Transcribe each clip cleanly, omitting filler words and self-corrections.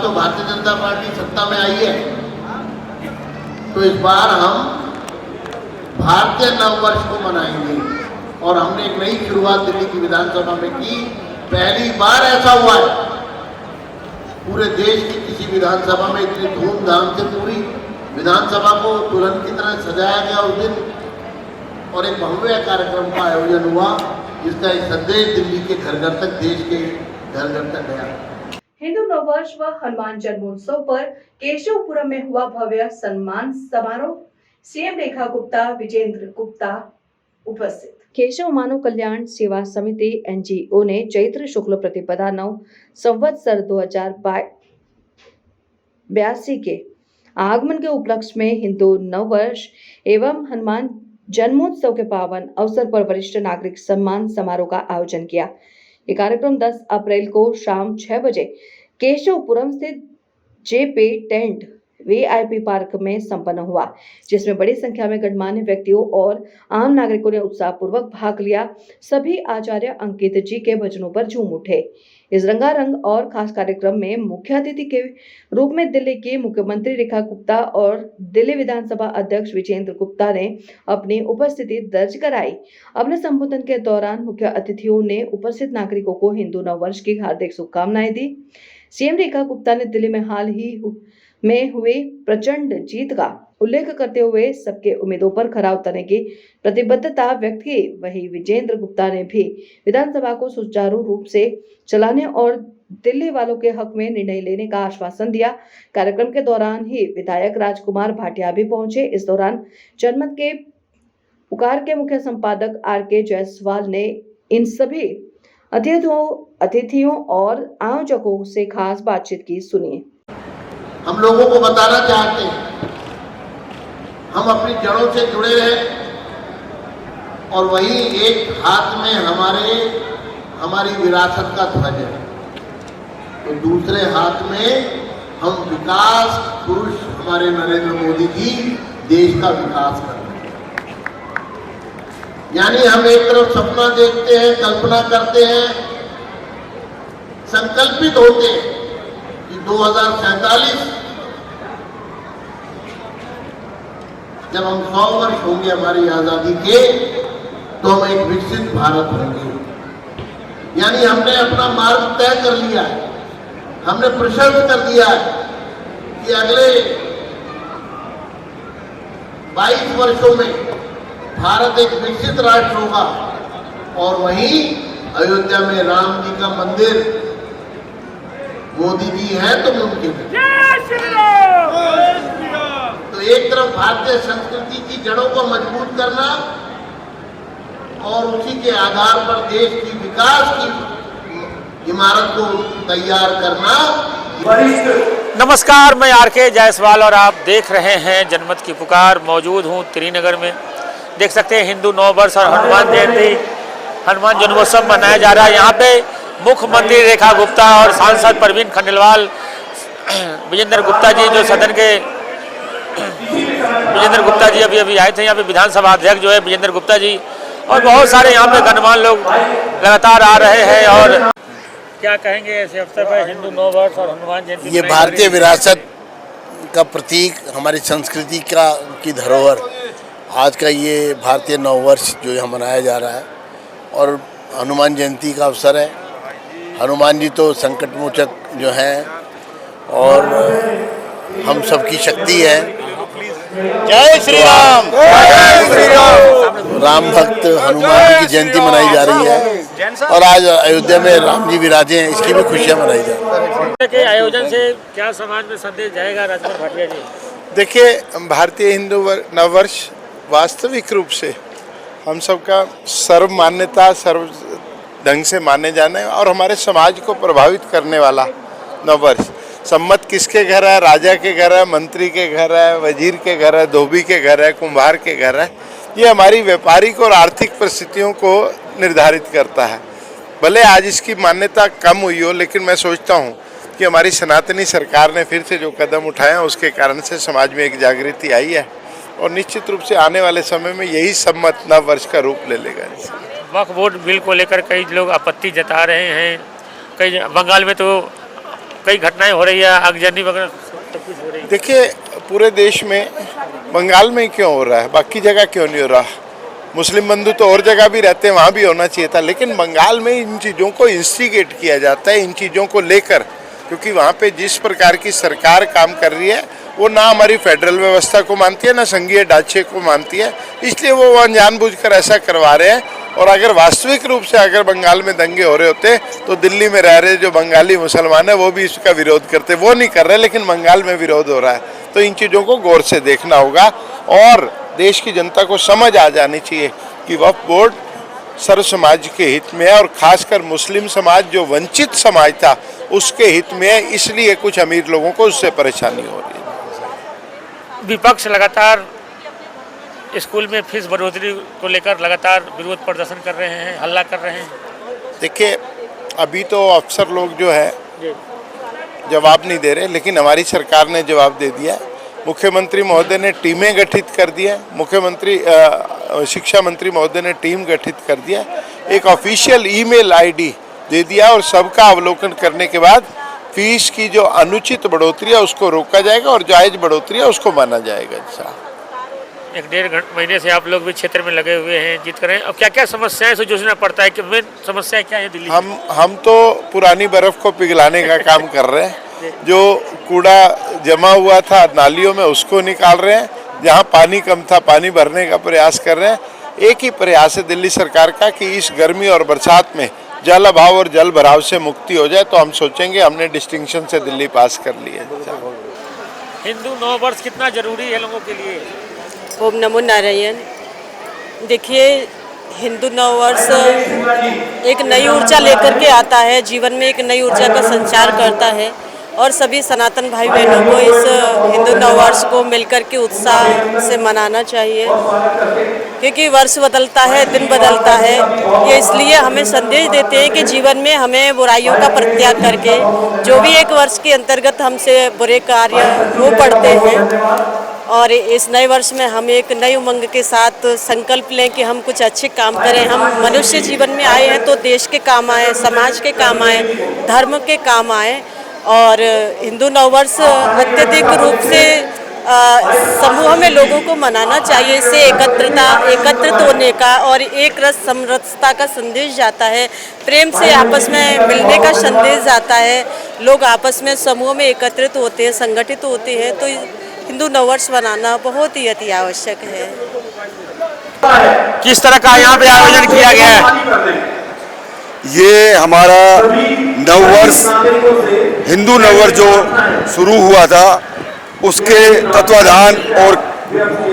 तो भारतीय जनता पार्टी सत्ता में आई है, तो इस बार हम भारतीय नववर्ष को मनाएंगे और हमने एक नई शुरुआत दिल्ली की विधानसभा में की। पहली बार ऐसा हुआ है पूरे देश की किसी विधानसभा में इतनी धूमधाम से पूरी विधानसभा को दुल्हन की तरह सजाया गया उस दिन, और एक भव्य कार्यक्रम का आयोजन हुआ जिसका एक संदेश दिल्ली के घर घर तक, देश के घर घर तक गया। हिंदू नववर्ष व हनुमान जन्मोत्सव पर केशवपुरम में हुआ भव्य सम्मान समारोह। सीएम रेखा गुप्ता, विजेंद्र गुप्ता उपस्थित। केशव मानव कल्याण सेवा समिति एनजीओ ने चैत्र शुक्ल प्रतिपदा 9 संवत्सर 2082 के आगमन के उपलक्ष्य में हिंदू नववर्ष एवं हनुमान जन्मोत्सव के पावन अवसर पर वरिष्ठ नागरिक सम्मान समारोह का आयोजन किया। ये कार्यक्रम 10 अप्रैल को शाम 6 बजे केशवपुरम स्थित जेपी टेंट वीआईपी पार्क में संपन्न हुआ, जिसमें बड़ी संख्या में गणमान्य व्यक्तियों और आम नागरिकों ने उत्साहपूर्वक भाग लिया। सभी आचार्य अंकित जी के भजनों पर झूम उठे। इस रंगारंग और खास कार्यक्रम में मुख्य अतिथि के रूप में दिल्ली की मुख्यमंत्री रेखा गुप्ता और दिल्ली विधानसभा अध्यक्ष विजेंद्र गुप्ता ने अपनी उपस्थिति दर्ज कराई। अपने संबोधन के दौरान मुख्य अतिथियों ने उपस्थित नागरिकों को हिंदू नववर्ष की हार्दिक शुभकामनाएं दी। सीएम रेखा गुप्ता ने दिल्ली में हाल ही में हुई प्रचंड जीत का उल्लेख करते हुए सबके उम्मीदों पर खरा उतरने की प्रतिबद्धता व्यक्त की। वहीं विजेंद्र गुप्ता ने भी विधानसभा को सुचारू रूप से चलाने और दिल्ली वालों के हक में निर्णय लेने का आश्वासन दिया। कार्यक्रम के दौरान ही विधायक राजकुमार भाटिया भी पहुंचे। इस दौरान जनमत के पुकार के मुख्य संपादक आर.के. जायसवाल ने इन सभी अतिथियों और आयोजकों से खास बातचीत की। सुनिए। हम लोगों को बताना चाहते हैं हम अपनी जड़ों से जुड़े हैं, और वहीं एक हाथ में हमारी विरासत का ध्वज है, तो दूसरे हाथ में हम विकास पुरुष हमारे नरेंद्र मोदी जी देश का विकास कर रहे हैं। यानी हम एक तरफ सपना देखते हैं, कल्पना करते हैं, संकल्पित होते हैं कि 2047 जब हम 100 वर्ष होंगे हमारी आजादी के, तो हम एक विकसित भारत होंगे। यानी हमने अपना मार्ग तय कर लिया है, हमने प्रशस्त कर दिया है कि अगले 22 वर्षों में भारत एक विकसित राष्ट्र होगा, और वहीं अयोध्या में राम जी का मंदिर मोदी जी है तो मुमकिन है। तो एक तरफ भारतीय संस्कृति की जड़ों को मजबूत करना और उसी के आधार पर देश की विकास की इमारत को तैयार करना। नमस्कार, मैं आर.के. जायसवाल और आप देख रहे हैं जनमत की पुकार। मौजूद हूँ त्रिनगर में। देख सकते हैं हिंदू नववर्ष और हनुमान जयंती, हनुमान जन्मोत्सव मनाया जा रहा है। यहाँ पे मुख्यमंत्री रेखा गुप्ता और सांसद परवीन खंडेलवाल, विजेंद्र गुप्ता जी जो सदन के विजेंद्र गुप्ता जी अभी आए थे यहाँ पे, विधानसभा अध्यक्ष जो है विजेंद्र गुप्ता जी, और बहुत सारे यहाँ पे गणमान्य लोग लगातार आ रहे हैं। और क्या कहेंगे ऐसे अवसर पर हिंदू नववर्ष और हनुमान जयंती? ये भारतीय विरासत का प्रतीक, हमारी संस्कृति की धरोहर, आज का ये भारतीय नववर्ष जो यहाँ मनाया जा रहा है, और हनुमान जयंती का अवसर है। हनुमान जी तो संकट मोचक जो हैं और हम सबकी शक्ति है। जय श्री राम, जय श्री राम। राम भक्त हनुमान जी की जयंती मनाई जा रही है, और आज अयोध्या में राम जी विराजे हैं, इसकी भी खुशियां मनाई जा रही है। के आयोजन से क्या समाज में संदेश जाएगा राजकुमार भाटिया जी? देखिए, भारतीय हिंदू नववर्ष वास्तविक रूप से हम सबका सर्व मान्यता, सर्व ढंग से माने जाने और हमारे समाज को प्रभावित करने वाला नववर्ष। सम्मत किसके घर है? राजा के घर है, मंत्री के घर है, वजीर के घर है, धोबी के घर है, कुम्हार के घर है। ये हमारी व्यापारिक और आर्थिक परिस्थितियों को निर्धारित करता है। भले आज इसकी मान्यता कम हुई हो, लेकिन मैं सोचता हूँ कि हमारी सनातनी सरकार ने फिर से जो कदम उठाए हैं उसके कारण से समाज में एक जागृति आई है, और निश्चित रूप से आने वाले समय में यही सम्मत नववर्ष का रूप ले लेगा। वक्फ बोर्ड बिल को लेकर कई लोग आपत्ति जता रहे हैं। कई बंगाल में तो कई घटनाएं हो रही है, आगजनी वगैरह सब कुछ हो रही है। देखिए, पूरे देश में बंगाल में ही क्यों हो रहा है, बाकी जगह क्यों नहीं हो रहा? मुस्लिम बंधु तो और जगह भी रहते हैं, वहाँ भी होना चाहिए था, लेकिन बंगाल में इन चीज़ों को इंस्टिगेट किया जाता है, इन चीज़ों को लेकर, क्योंकि वहाँ पे जिस प्रकार की सरकार काम कर रही है वो ना हमारी फेडरल व्यवस्था को मानती है, ना संघीय ढांचे को मानती है, इसलिए वो वहाँ जानबूझकर ऐसा करवा रहे हैं। और अगर वास्तविक रूप से अगर बंगाल में दंगे हो रहे होते तो दिल्ली में रह रहे जो बंगाली मुसलमान है वो भी इसका विरोध करते, वो नहीं कर रहे, लेकिन बंगाल में विरोध हो रहा है। तो इन चीज़ों को गौर से देखना होगा और देश की जनता को समझ आ जानी चाहिए कि वक्फ बोर्ड सर्व समाज के हित में है और खासकर मुस्लिम समाज जो वंचित समाज था उसके हित में है, इसलिए कुछ अमीर लोगों को उससे परेशानी हो रही है। विपक्ष लगातार स्कूल में फीस बढ़ोतरी को लेकर लगातार विरोध प्रदर्शन कर रहे हैं, हल्ला कर रहे हैं। देखिए, अभी तो अफसर लोग जो है जवाब नहीं दे रहे, लेकिन हमारी सरकार ने जवाब दे दिया। मुख्यमंत्री महोदय ने टीमें गठित कर दिया, शिक्षा मंत्री महोदय ने टीम गठित कर दिया, एक ऑफिशियल ईमेल आईडी दे दिया और सबका अवलोकन करने के बाद फीस की जो अनुचित बढ़ोतरी है उसको रोका जाएगा और जायज बढ़ोतरी है उसको माना जाएगा। एक डेढ़ महीने से आप लोग भी क्षेत्र में लगे हुए हैं, जीत कर रहे हैं। अब क्या क्या समस्याएं से जूझना पड़ता है कि मेन समस्या क्या है दिल्ली? हम तो पुरानी बर्फ को पिघलाने का काम कर रहे हैं। जो कूड़ा जमा हुआ था नालियों में उसको निकाल रहे हैं, जहाँ पानी कम था पानी भरने का प्रयास कर रहे हैं। एक ही प्रयास है दिल्ली सरकार का कि इस गर्मी और बरसात में जल अभाव और जल भराव से मुक्ति हो जाए। तो हम सोचेंगे, हमने डिस्टिंक्शन से दिल्ली पास कर ली है। हिंदू नववर्ष कितना जरूरी है लोगों के लिए? ओम नमो नारायण। देखिए, हिंदू नववर्ष एक नई ऊर्जा लेकर के आता है, जीवन में एक नई ऊर्जा का संचार करता है और सभी सनातन भाई बहनों को इस हिंदू नववर्ष को मिलकर के उत्साह से मनाना चाहिए, क्योंकि वर्ष बदलता है, दिन बदलता है। ये इसलिए हमें संदेश देते हैं कि जीवन में हमें बुराइयों का परित्याग करके जो भी एक वर्ष के अंतर्गत हमसे बुरे कार्य हो पड़ते हैं और इस नए वर्ष में हम एक नई उमंग के साथ संकल्प लें कि हम कुछ अच्छे काम करें। हम मनुष्य जीवन में आए हैं तो देश के काम आए, समाज के काम आए, धर्म के काम आए। और हिंदू नववर्ष अत्यधिक रूप से समूह में लोगों को मनाना चाहिए। इससे एकत्रित होने का और एक रस समरसता का संदेश जाता है, प्रेम से आपस में मिलने का संदेश जाता है। लोग आपस में समूह में एकत्रित होते हैं, संगठित होते हैं, तो हिंदू नववर्ष मनाना बहुत ही अति आवश्यक है। किस तरह का यहाँ पे आयोजन किया गया है? ये हमारा नववर्ष, हिंदू नववर्ष जो शुरू हुआ था उसके तत्वाधान और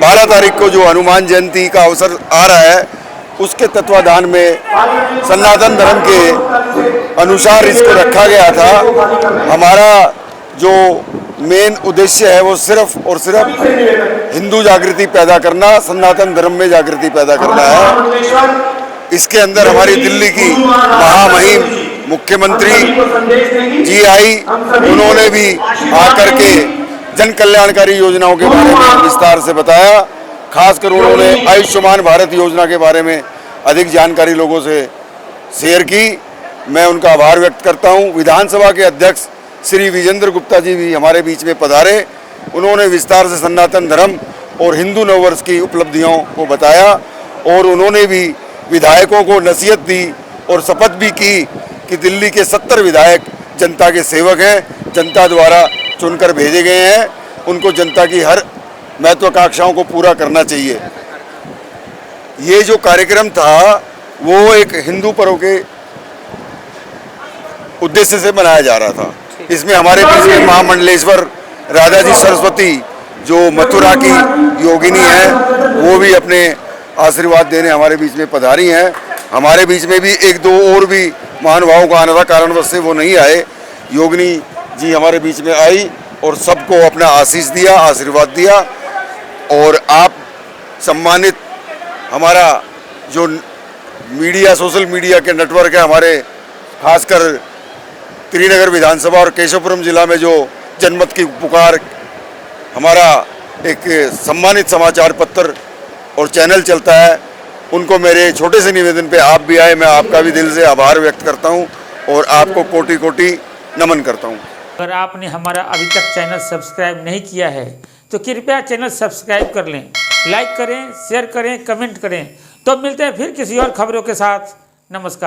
12 तारीख को जो हनुमान जयंती का अवसर आ रहा है उसके तत्वाधान में सनातन धर्म के अनुसार इसको रखा गया था। हमारा जो मेन उद्देश्य है वो सिर्फ और सिर्फ हिंदू जागृति पैदा करना, सनातन धर्म में जागृति पैदा करना है। इसके अंदर हमारी दिल्ली की महामहिम मुख्यमंत्री जी आई, उन्होंने भी आकर के जन कल्याणकारी योजनाओं के बारे में विस्तार से बताया। खासकर उन्होंने आयुष्मान भारत योजना के बारे में अधिक जानकारी लोगों से शेयर की। मैं उनका आभार व्यक्त करता हूं। विधानसभा के अध्यक्ष श्री विजेंद्र गुप्ता जी भी हमारे बीच में पधारे। उन्होंने विस्तार से सनातन धर्म और हिंदू नववर्ष की उपलब्धियों को बताया और उन्होंने भी विधायकों को नसीहत दी और शपथ भी की कि दिल्ली के 70 विधायक जनता के सेवक हैं, जनता द्वारा चुनकर भेजे गए हैं, उनको जनता की हर महत्वाकांक्षाओं को पूरा करना चाहिए। ये जो कार्यक्रम था वो एक हिंदू पर्व के उद्देश्य से मनाया जा रहा था। इसमें हमारे बीच में महामंडलेश्वर राधा जी सरस्वती जो मथुरा की योगिनी है वो भी अपने आशीर्वाद देने हमारे बीच में पधारी हैं। हमारे बीच में भी एक दो और भी महानुभावों का आना था, कारणवश से वो नहीं आए। योगिनी जी हमारे बीच में आई और सबको अपना आशीष दिया, आशीर्वाद दिया। और आप सम्मानित हमारा जो मीडिया, सोशल मीडिया के नेटवर्क है हमारे, खासकर त्रिनगर विधानसभा और केशवपुरम जिला में जो जनमत की पुकार हमारा एक सम्मानित समाचार पत्र और चैनल चलता है, उनको मेरे छोटे से निवेदन पे आप भी आए। मैं आपका भी दिल से आभार व्यक्त करता हूं और आपको कोटि कोटि नमन करता हूं। अगर आपने हमारा अभी तक चैनल सब्सक्राइब नहीं किया है तो कृपया चैनल सब्सक्राइब कर लें, लाइक करें, शेयर करें, कमेंट करें। तो मिलते हैं फिर किसी और खबरों के साथ। नमस्कार।